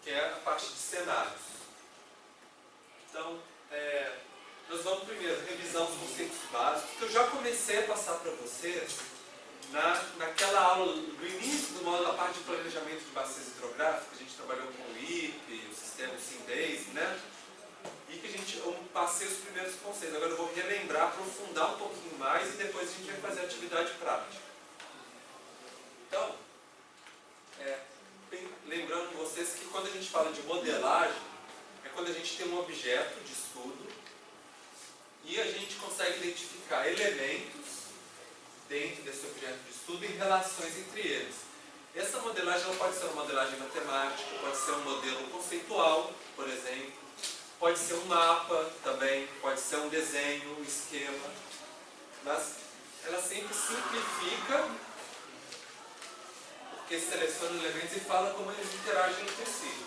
que é a parte de cenários. Então, nós vamos primeiro revisar os conceitos básicos, que eu já comecei a passar para vocês naquela aula do início do módulo, da parte de planejamento de bacias hidrográficas. A gente trabalhou com o IP, o sistema SINDASE, né? E que eu passei os primeiros conceitos. Agora eu vou relembrar, aprofundar um pouquinho mais e depois a gente vai fazer a atividade prática. Então, lembrando vocês que quando a gente fala de modelagem, é quando a gente tem um objeto de estudo e a gente consegue identificar elementos dentro desse objeto de estudo e relações entre eles. Essa modelagem ela pode ser uma modelagem matemática, pode ser um modelo conceitual, por exemplo, pode ser um mapa também, pode ser um desenho, um esquema, mas ela sempre simplifica, porque seleciona elementos e fala como eles interagem entre si.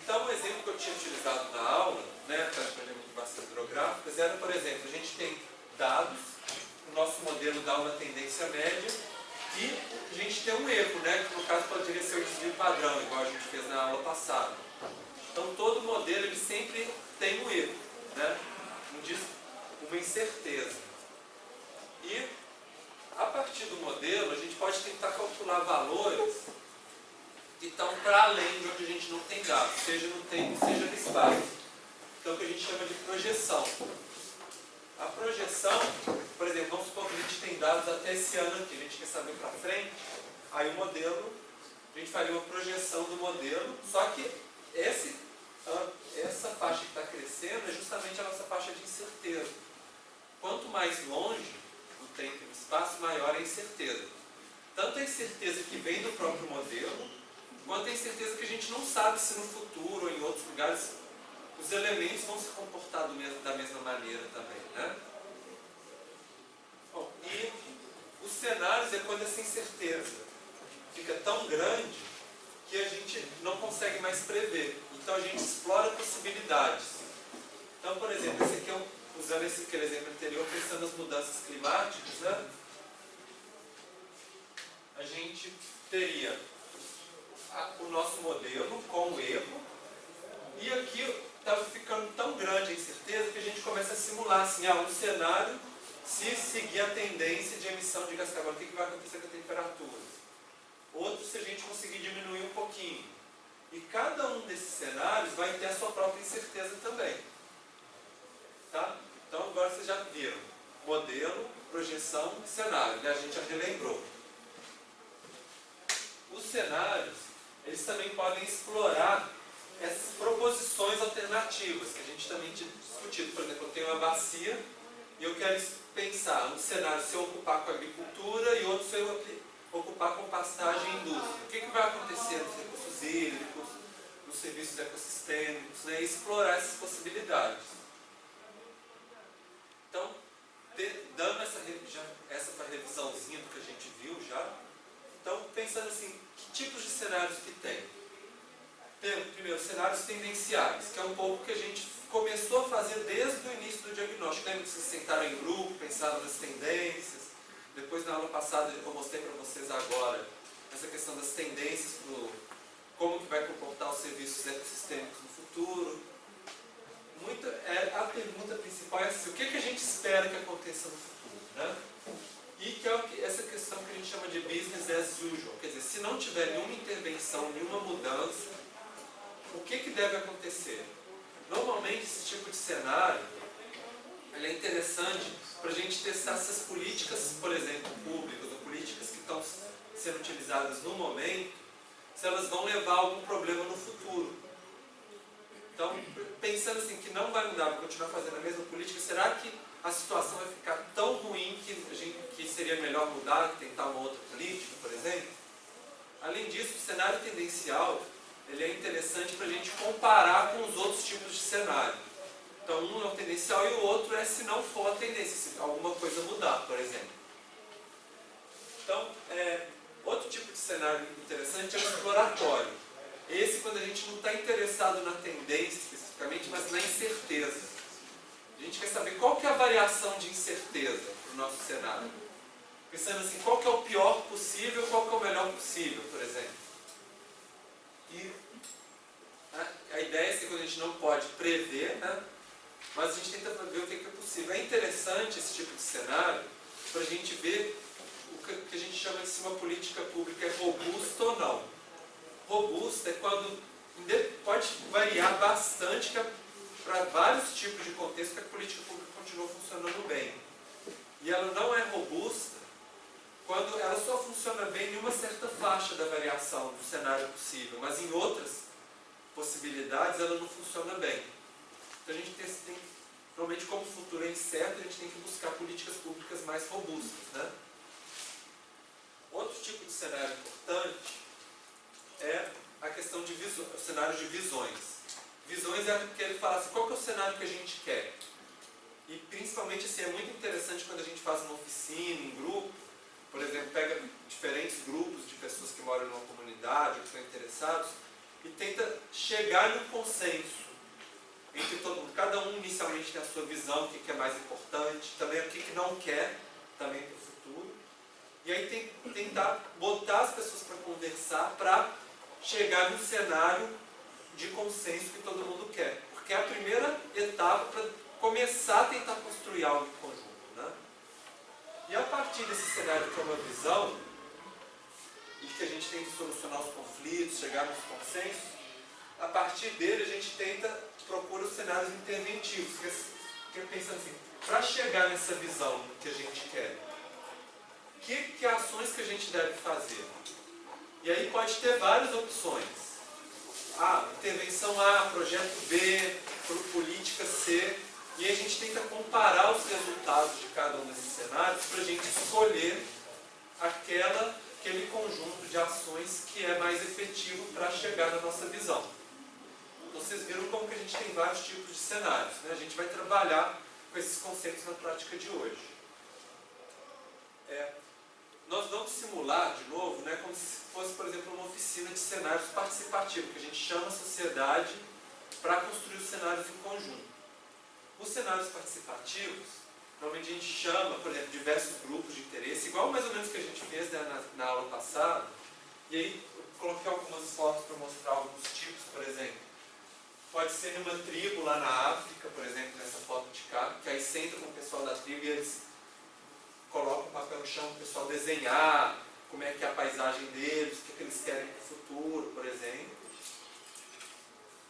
Então, o exemplo que eu tinha utilizado na aula, né, para planejamento de bacias hidrográficas, era, por exemplo, a gente tem dados, o nosso modelo dá uma tendência média e a gente tem um erro, né, que no caso poderia ser o desvio padrão, igual a gente fez na aula passada. Então, todo modelo ele sempre tem um erro, né, uma incerteza. E, a partir do modelo, a gente pode tentar calcular valores que estão para além de onde a gente não tem dados, seja no tempo, seja no espaço. Então, o que a gente chama de projeção. A projeção, por exemplo, vamos supor que a gente tem dados até esse ano aqui, a gente quer saber para frente, aí o modelo, a gente faria uma projeção do modelo, só que essa faixa que está crescendo é justamente a nossa faixa de incerteza. Quanto mais longe do tempo e do espaço, maior é a incerteza. Tanto a incerteza que vem do próprio modelo, quanto a incerteza que a gente não sabe se no futuro ou em outros lugares os elementos vão se comportar da mesma maneira também, né? Bom, e os cenários é quando essa incerteza fica tão grande que a gente não consegue mais prever. Então a gente explora possibilidades. Então, por exemplo, esse aqui usando aquele exemplo anterior, pensando nas mudanças climáticas, né? A gente teria o nosso modelo com o erro, e aqui estava ficando tão grande a incerteza que a gente começa a simular assim, um cenário, se seguir a tendência de emissão de gás carbônico, o que vai acontecer com a temperatura? Outro, se a gente conseguir diminuir um pouquinho. E cada um desses cenários vai ter a sua própria incerteza também. Tá? Então agora vocês já viram modelo, projeção e cenário, né? A gente já relembrou. Os cenários, eles também podem explorar essas proposições alternativas que a gente também tinha discutido. Por exemplo, eu tenho uma bacia e eu quero pensar um cenário se eu ocupar com agricultura e outro se eu ocupar com pastagem e indústria. O que vai acontecer nos recursos hídricos, nos serviços ecossistêmicos, né? E explorar essas possibilidades. Então, dando essa revisãozinha do que a gente viu já, então pensando assim, que tipos de cenários que tem? Primeiro, cenários tendenciais, que é um pouco que a gente começou a fazer desde o início do diagnóstico. Lembra que vocês sentaram em grupo, pensaram nas tendências? Depois, na aula passada, eu mostrei para vocês agora essa questão das tendências, como que vai comportar os serviços ecossistêmicos no futuro. A pergunta principal é assim, o que a gente espera que aconteça no futuro, né? E que é essa questão que a gente chama de business as usual. Quer dizer, se não tiver nenhuma intervenção, nenhuma mudança, o que deve acontecer? Normalmente, esse tipo de cenário ele é interessante para a gente testar essas políticas, por exemplo, públicas, ou políticas que estão sendo utilizadas no momento, se elas vão levar a algum problema no futuro. Então, pensando assim, que não vai mudar, vai continuar fazendo a mesma política, será que a situação vai ficar tão ruim que seria melhor mudar, tentar uma outra política, por exemplo? Além disso, o cenário tendencial ele é interessante para a gente comparar com os outros tipos de cenário. Então, um é o tendencial e o outro é se não for a tendência, se alguma coisa mudar, por exemplo. Então, outro tipo de cenário interessante é o exploratório. Esse quando a gente não está interessado na tendência especificamente, mas na incerteza. A gente quer saber qual que é a variação de incerteza para o nosso cenário. Pensando assim, qual que é o pior possível e qual que é o melhor possível, por exemplo. E acontece, tem coisa que a gente não pode prever, né? Mas a gente tenta ver o que é possível. É interessante esse tipo de cenário para a gente ver o que a gente chama de se uma política pública é robusta ou não. Robusta é quando pode variar bastante para vários tipos de contexto que a política pública continua funcionando bem. E ela não é robusta quando ela só funciona bem em uma certa faixa da variação do cenário possível, mas em outras possibilidades ela não funciona bem. Então a gente tem normalmente, como o futuro é incerto, a gente tem que buscar políticas públicas mais robustas, né? Outro tipo de cenário importante é a questão de o cenário de visões. Visões é aquele fala assim, qual que é o cenário que a gente quer? E principalmente assim, é muito interessante quando a gente faz uma oficina em grupo, por exemplo, pega diferentes grupos de pessoas que moram numa comunidade, que estão interessados, e tenta chegar num consenso entre todo mundo. Cada um inicialmente tem a sua visão, o que é mais importante, também o que não quer, também para o futuro. E aí tentar botar as pessoas para conversar, para chegar num cenário de consenso que todo mundo quer. Porque é a primeira etapa para começar a tentar construir algo em conjunto, né? E a partir desse cenário que é uma visão, e que a gente tem que solucionar os conflitos, chegar nos consensos, a partir dele a gente procura os cenários interventivos, que é pensando assim, para chegar nessa visão que a gente quer, que ações que a gente deve fazer? E aí pode ter várias opções. Intervenção A, projeto B, política C, e aí a gente tenta comparar os resultados de cada um desses cenários para a gente escolher aquele conjunto de ações que é mais efetivo para chegar na nossa visão. Então vocês viram como que a gente tem vários tipos de cenários, né? A gente vai trabalhar com esses conceitos na prática de hoje. Nós vamos simular, de novo, né, como se fosse, por exemplo, uma oficina de cenários participativos, que a gente chama a sociedade para construir os cenários em conjunto. Os cenários participativos, normalmente a gente chama, por exemplo, diversos grupos de interesse, igual mais ou menos que a gente fez, né, na aula passada, e aí eu coloquei algumas fotos para mostrar alguns tipos, por exemplo. Pode ser numa tribo lá na África, por exemplo, nessa foto de cá, que aí senta com o pessoal da tribo e eles colocam o papel no chão para o pessoal desenhar como é que é a paisagem deles, o que eles querem para o futuro, por exemplo.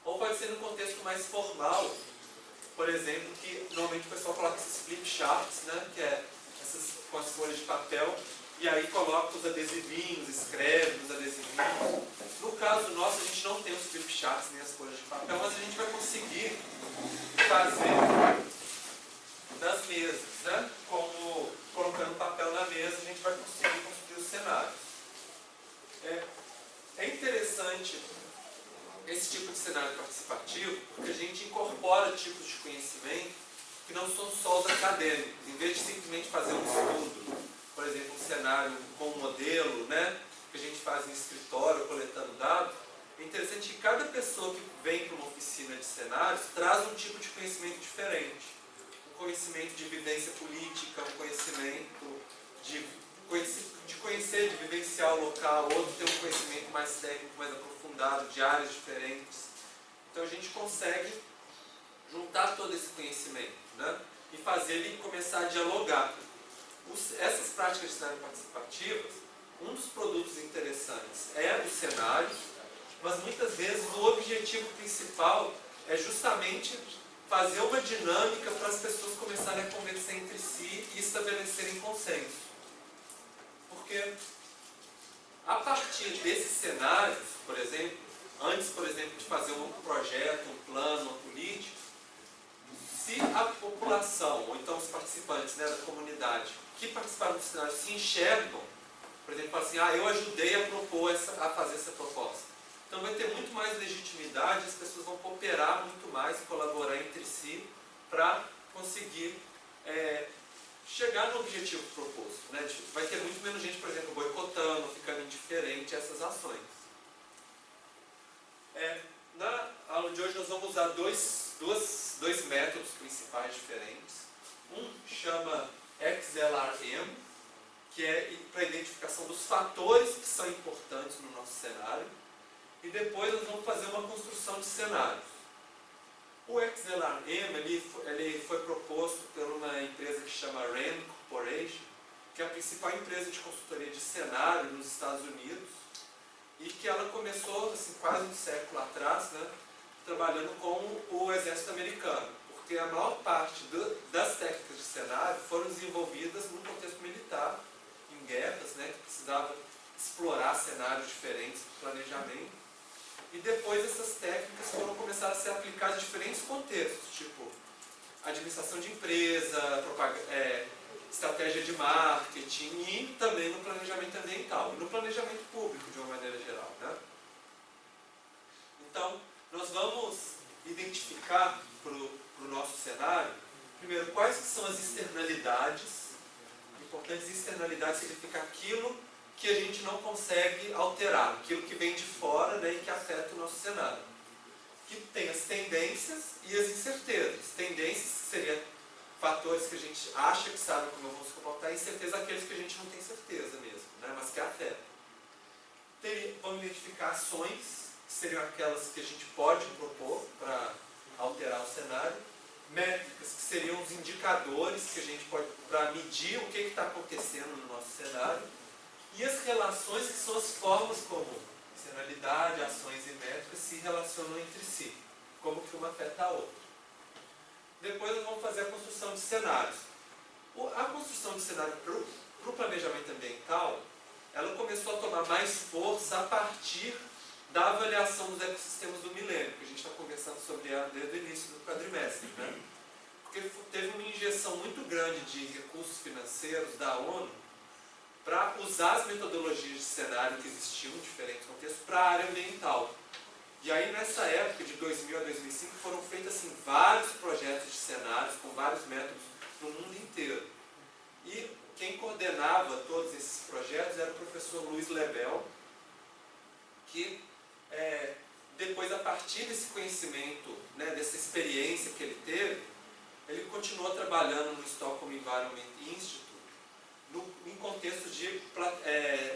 Ou pode ser num contexto mais formal, por exemplo, que normalmente o pessoal coloca esses flip charts, né, que é com as folhas de papel, e aí coloca os adesivinhos, escreve os adesivinhos. No caso nosso, a gente não tem os flip charts nem as folhas de papel, mas a gente vai conseguir fazer nas mesas, né? Como colocando papel na mesa, a gente vai conseguir construir os cenários. É interessante esse tipo de cenário participativo, porque a gente incorpora tipos de conhecimento que não são só os acadêmicos. Em vez de simplesmente fazer um estudo, por exemplo, um cenário com um modelo, né, que a gente faz em escritório, coletando dados, é interessante que cada pessoa que vem para uma oficina de cenários traz um tipo de conhecimento diferente. Um conhecimento de vivência política, um conhecimento de conhecer, de vivenciar o local, outro tem um conhecimento mais técnico, mais aprofundado, de áreas diferentes. Então a gente consegue juntar todo esse conhecimento, né, e fazer ele começar a dialogar. Essas práticas de cenário participativas, um dos produtos interessantes é o cenário, mas muitas vezes o objetivo principal é justamente fazer uma dinâmica para as pessoas começarem a conversar entre si e estabelecerem consenso. Porque a partir desses cenários, por exemplo, antes, por exemplo, de fazer um projeto, um plano, uma política, se a população, ou então os participantes, né, da comunidade, que participaram do cenário se enxergam, por exemplo, assim, eu ajudei a propor a fazer essa proposta. Então vai ter muito mais legitimidade, as pessoas vão cooperar muito mais, colaborar entre si, para conseguir chegar no objetivo proposto, né? Vai ter muito menos gente, por exemplo, boicotando, ficando indiferente a essas ações. Na aula de hoje nós vamos usar dois métodos principais diferentes. Um chama XLRM, que é para a identificação dos fatores que são importantes no nosso cenário. E depois nós vamos fazer uma construção de cenários. O XLRM ele foi proposto por uma empresa que chama RAND Corporation, que é a principal empresa de consultoria de cenário nos Estados Unidos, e que ela começou assim, quase um século atrás, né, trabalhando com o exército americano, porque a maior parte das técnicas de cenário foram desenvolvidas no contexto militar, em guerras, né, que precisava explorar cenários diferentes para planejamento. E depois essas técnicas foram começar a ser aplicadas em diferentes contextos, tipo administração de empresa, estratégia de marketing e também no planejamento ambiental e no planejamento público de uma maneira geral, né? Então, nós vamos identificar para o nosso cenário, primeiro, quais são as externalidades. Importantes externalidades significa aquilo que a gente não consegue alterar, aquilo que vem de fora, né, e que afeta o nosso cenário. Que tem as tendências e as incertezas. Tendências seriam fatores que a gente acha que sabe como vão se comportar, e incerteza aqueles que a gente não tem certeza mesmo, né, mas que afetam. Vamos identificar ações, que seriam aquelas que a gente pode propor para alterar o cenário. Métricas, que seriam os indicadores que a gente pode, para medir o que está acontecendo no nosso cenário. E as relações, que são as formas como externalidade, ações e métricas se relacionam entre si, como que uma afeta a outra. Depois nós vamos fazer a construção de cenários. A construção de cenário para o planejamento ambiental, ela começou a tomar mais força a partir da avaliação dos ecossistemas do milênio, que a gente está conversando sobre ela desde o início do quadrimestre, né? Porque teve uma injeção muito grande de recursos financeiros da ONU para usar as metodologias de cenário que existiam em diferentes contextos para a área ambiental. E aí, nessa época, de 2000 a 2005, foram feitos assim, vários projetos de cenários com vários métodos no mundo inteiro. E quem coordenava todos esses projetos era o professor Luiz Lebel, que depois, a partir desse conhecimento, né, dessa experiência que ele teve, ele continuou trabalhando no Stockholm Environment Institute, em contexto de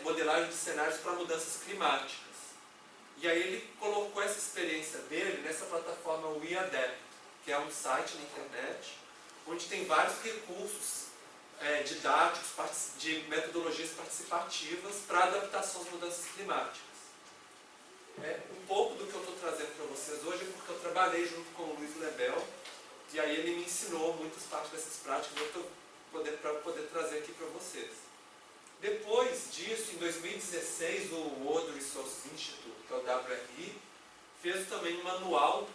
modelagem de cenários para mudanças climáticas. E aí ele colocou essa experiência dele nessa plataforma WeAdapt, que é um site na internet, onde tem vários recursos didáticos, de metodologias participativas para adaptação às mudanças climáticas. Um pouco do que eu estou trazendo para vocês hoje é porque eu trabalhei junto com o Luiz Lebel, e aí ele me ensinou muitas partes dessas práticas para poder trazer aqui para vocês. Depois disso, em 2016, o World Resources Institute, que é o WRI, fez também um manual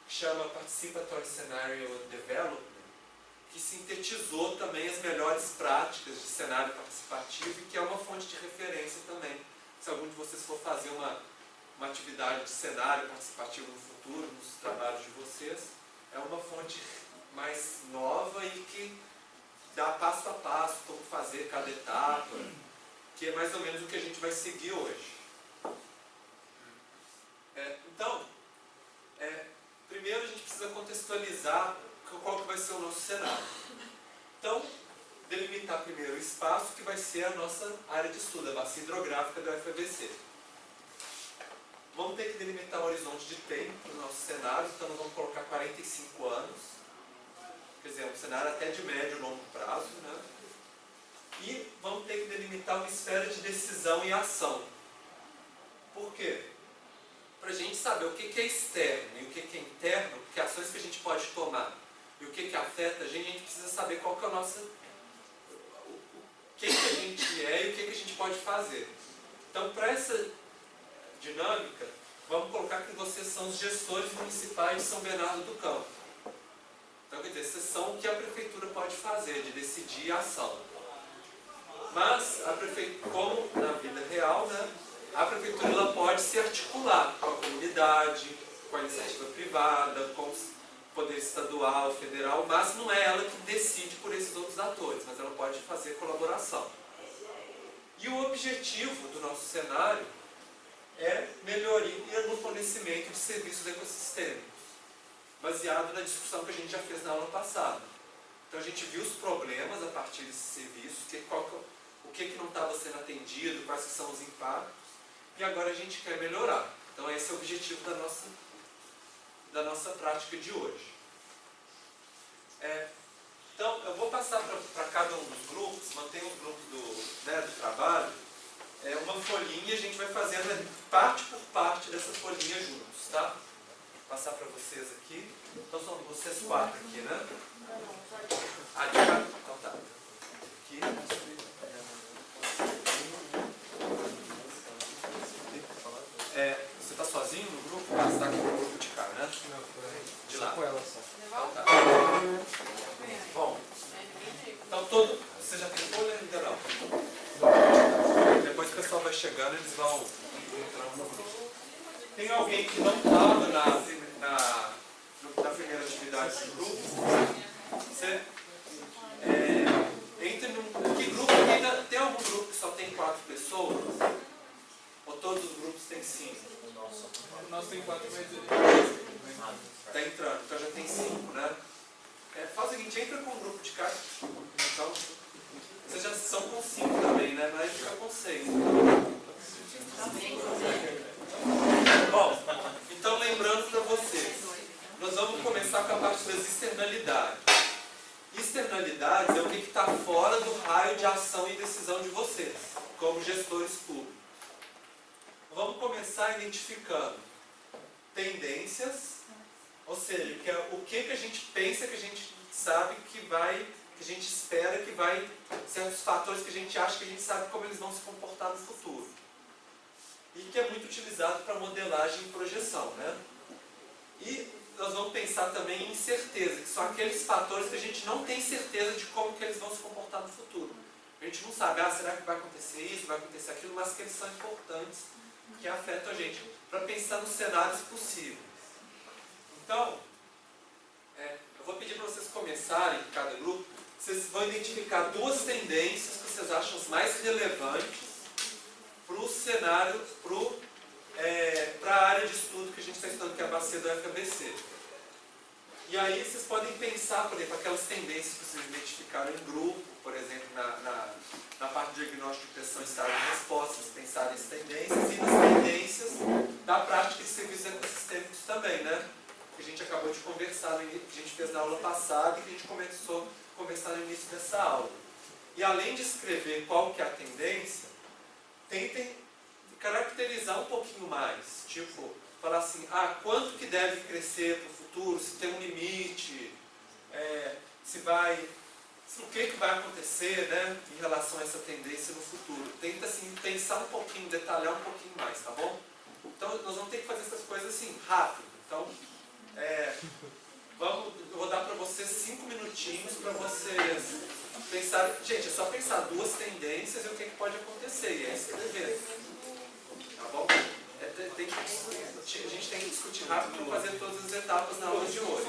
que chama Participatory Scenario Development, que sintetizou também as melhores práticas de cenário participativo e que é uma fonte de referência também. Se algum de vocês for fazer uma atividade de cenário participativo no futuro, nos trabalhos de vocês, é uma fonte mais nova e que dá passo a passo como fazer cada etapa, que é mais ou menos o que a gente vai seguir hoje. Então, primeiro a gente precisa contextualizar qual que vai ser o nosso cenário. Então, delimitar primeiro o espaço que vai ser a nossa área de estudo, a bacia hidrográfica do UFABC. Vamos ter que delimitar o horizonte de tempo para o nosso cenário, então nós vamos colocar 45 anos. Quer dizer, um cenário até de médio e longo prazo, né? E vamos ter que delimitar uma esfera de decisão e ação. Por quê? Para a gente saber o que é externo e o que é interno, que ações que a gente pode tomar e o que afeta a gente precisa saber qual que é o nosso... o que a gente é e o que a gente pode fazer. Então, para essa dinâmica, vamos colocar que vocês são os gestores municipais de São Bernardo do Campo. Então, quer dizer, vocês são o que a prefeitura pode fazer, de decidir a ação. Mas, a prefeitura, como na vida real, né, a prefeitura ela pode se articular com a comunidade, com a iniciativa privada, com o poder estadual, federal, mas não é ela que decide por esses outros atores, mas ela pode fazer colaboração. E o objetivo do nosso cenário é melhoria no fornecimento de serviços ecossistêmicos, baseado na discussão que a gente já fez na aula passada. Então a gente viu os problemas a partir desses serviços, o que não estava sendo atendido, quais são os impactos, e agora a gente quer melhorar. Então esse é o objetivo da nossa prática de hoje. Então, eu vou passar para cada um dos grupos, mantenha os grupos do trabalho, uma folhinha e a gente vai fazendo parte por parte dessa folhinha juntos, tá? Vou passar para vocês aqui. Então são vocês 4 aqui, né? Ah, de cá? Então tá. Aqui. Você está sozinho no grupo? Ah, você está aqui no grupo de cá, né? De lá. Com ela só. Então tá. Bom, então você já tem folha ainda não? Depois o pessoal vai chegando, eles vão entrando no grupo. Tem alguém que não estava na primeira atividade do grupo? Você entra num... Que grupo? Tem algum grupo que só tem 4 pessoas? Ou todos os grupos têm 5? O nosso tem 4, mas ele Está entrando, então já tem 5, né? Faz o seguinte, entra com um grupo de cá. Então, vocês já são com 5 também, né? Mas fica com 6. Bom, então lembrando para vocês, nós vamos começar com a parte das externalidades. Externalidades é o que está fora do raio de ação e decisão de vocês, como gestores públicos. Vamos começar identificando tendências, ou seja, que é o que a gente pensa, que a gente sabe que a gente espera que vai ser os fatores que a gente acha que a gente sabe como eles vão se comportar no futuro. E que é muito utilizado para modelagem e projeção, né? E nós vamos pensar também em incerteza, que são aqueles fatores que a gente não tem certeza de como que eles vão se comportar no futuro. A gente não sabe, será que vai acontecer isso, vai acontecer aquilo, mas que eles são importantes, que afetam a gente, para pensar nos cenários possíveis. Então, eu vou pedir para vocês começarem, em cada grupo, vocês vão identificar 2 tendências que vocês acham as mais relevantes para o cenário, para a área de estudo que a gente está estudando, que é a bacia do FABC. E aí vocês podem pensar, por exemplo, aquelas tendências que vocês identificaram em grupo, por exemplo, na parte de diagnóstico de pressão, estado de resposta, vocês pensarem nessas tendências, e nas tendências da prática de serviços ecossistêmicos também, né? Que a gente acabou de conversar, que a gente fez na aula passada e que a gente começou a conversar no início dessa aula. E além de escrever qual que é a tendência, tentem caracterizar um pouquinho mais, tipo, falar assim, quanto que deve crescer para o futuro, se tem um limite, o que vai acontecer, né, em relação a essa tendência no futuro. Tenta assim, pensar um pouquinho, detalhar um pouquinho mais, tá bom? Então nós vamos ter que fazer essas coisas assim, rápido. Então, eu vou dar para vocês 5 minutinhos para vocês pensarem. Gente, é só pensar 2 tendências e o que pode acontecer, e é escrever. Tá bom? A gente tem que discutir rápido para fazer todas as etapas na aula de hoje.